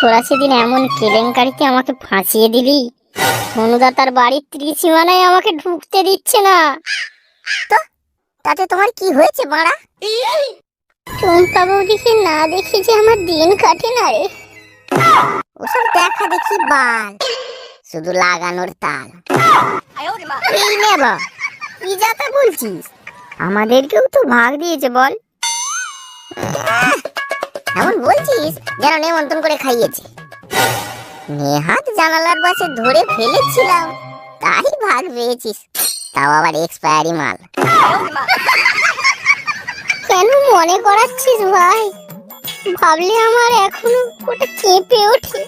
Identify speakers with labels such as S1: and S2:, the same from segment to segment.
S1: তোরা সেদিন এমন কেলেঙ্কারিতে আমাকে ফাঁসিয়ে দিলি, সোনুদা তার বাড়ির ত্রিসীমানায় আমাকে ঢুকতে দিচ্ছে না।
S2: তো তাতে তোমার কি হয়েছে বাড়া?
S1: চম্পা বৌদিকে না দেখি যে আমার দিন কাটে না রে।
S2: ওসব দেখা দেখি বাল, শুধু লাগানোর তাল।
S1: এই নেবা, কি যাতা বলছিস? আমাদেরকেও তো ভাগ দিয়েছে বল।
S2: এমন বলছিস যেন নেমন্তন্ন করে খাইয়েছে। নেহাত জানালার পাশে ধরে ফেলেছিলাম, তাই ভাগ পেয়েছিস, তাও আবার এক্সপায়ারি মাল।
S1: কেন মনে করাচ্ছিস ভাই? ভাবলে আমার এখনো ওটা কেঁপে ওঠে।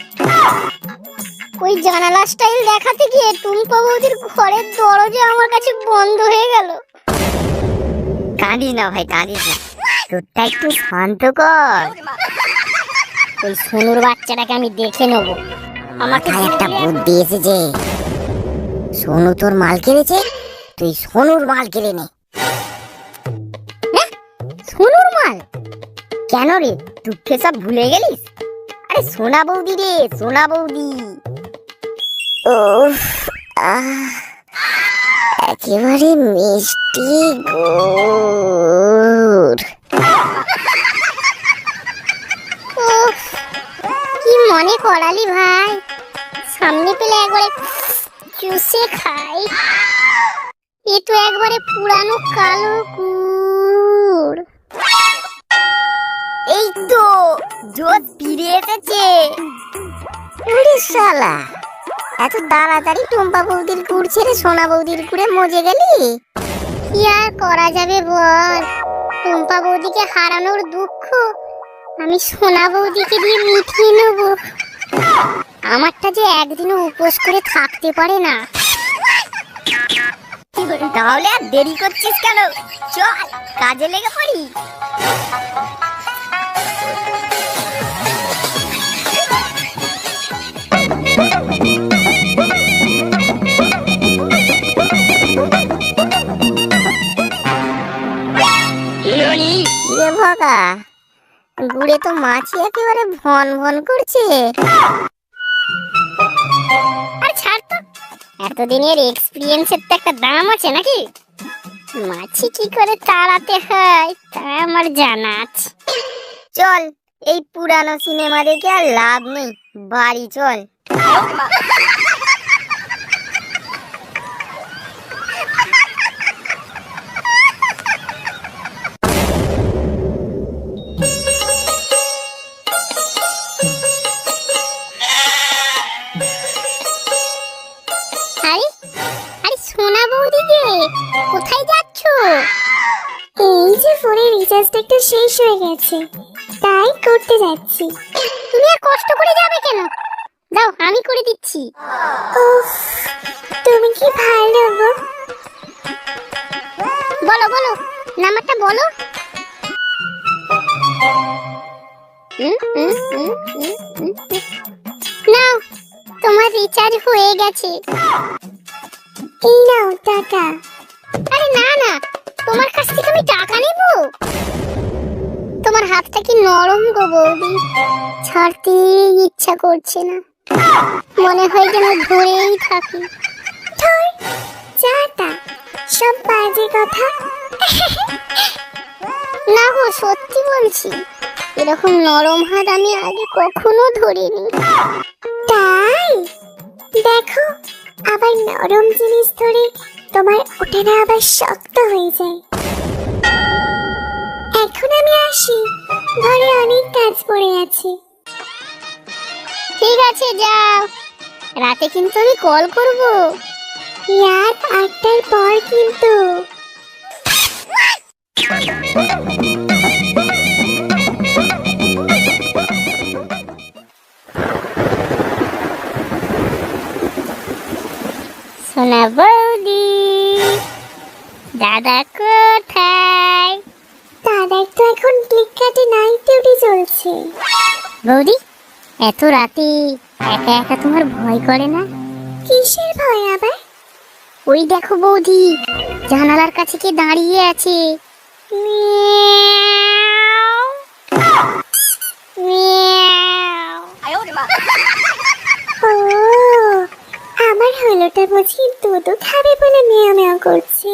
S1: ওই জানালা স্টাইল দেখাতে গিয়ে টুম্পা বৌদির ঘরের দরজা আমার কাছে বন্ধ হয়ে গেল।
S2: কাঁদিস না ভাই, কাঁদিস না, তোরটা একটু শান্ত কর।
S1: ওই সোনুর বাচ্চাটাকে আমি দেখে নেবো।
S2: আমাকে একটা বুদ্ধি এসেছে। সোনু তোর মাল কেড়েছে, তুই সোনুর মাল কেড়ে নে।
S1: সোনুর মাল?
S2: কেন রে, দুঃখে সব ভুলে গেলিস? আরে সোনা বৌদি রে, সোনা বৌদি। উফ, একেবারে মিষ্টি গুড়।
S1: কি মনে করালি ভাই, সামনে পেলে একবারে চুষে খাই। এ তো একবারে পুরানো কালো গুড়।
S2: এই তো জোর ফিরে এসেছে। ওরে শালা, এত তাড়াতাড়ি টুম্পা বৌদির গুড় ছেড়ে সোনা বৌদির গুড়ে মজে গেলি?
S1: কি আর করা যাবে বল, টুম্পা বৌদিকে হারানোর দুঃখ আমি সোনা বৌদিকে দিয়ে মিটিয়ে নেব। আমারটা যে একদিনও উপোস করে থাকতে পারে না।
S2: তাহলে আর দেরি করছিস কেন? চল কাজে লেগে পড়ি। ভগা, গুড়ে তো মাছি একেবারে ভন ভন করছে।
S1: আর ছাড় তো, এতদিনের এক্সপিরিয়েন্সের তো একটা দাম আছে নাকি? মাছি কি করে তাড়াতে হয় তা আমার জানা আছে।
S2: চল, এই পুরানো সিনেমা দেখে আর লাভ নেই, বাড়ি চল।
S1: সোনা বৌদি যে, কোথায় যাচ্ছ?
S3: এই যে ফোনের রিচার্জটা একটু শেষ হয়ে গেছে, তাই করতে যাচ্ছি।
S1: তুমি আর কষ্ট করে যাবে কেন? দাও আমি করে দিচ্ছি।
S3: উফ, তুমি কি ভালো গো।
S1: বলো বলো, নাম্বারটা বলো। নাও, তোমার রিচার্জ হয়ে গেছে।
S3: এই নাও টাকা।
S1: আরে না না, তোমার কাছ থেকে আমি টাকা নেব? তোমার হাতটা কি নরম গো বৌদি, ছাড়তে ইচ্ছা করছে না, মনে হয় যেন ধরেই থাকি।
S3: ধর চাটা, সব বাজে কথা।
S1: না গো, সত্যি বলছি, এরকম নরম হাত আমি আগে কখনো ধরিনি।
S3: তাই দেখো, আবার নরম জিনিস ধরে তোমার ওটা না আবার শক্ত হয়ে যায়। এখন আমি আসি, ঘরে অনেক কাজ পড়ে আছে।
S1: ঠিক আছে যাও, রাতে কিন্তু আমি কল করব।
S3: রাত 8টার পর কিন্তু।
S1: সোনা বৌদি, দাদা কোথায়?
S3: দাদার তো এখন ফ্লিপকার্টে নাইট ডিউটি চলছে।
S1: বৌদি, এত রাতে একা একা তোমার ভয় করে না?
S3: কিসের ভয় আবার?
S1: ওই দেখো বৌদি, জানালার কাছে কে দাঁড়িয়ে আছে। মিয়াও মিয়াও।
S3: তোমার হলোটা বুঝি দুধু খাবে বলে মেয়া মেয়া করছে।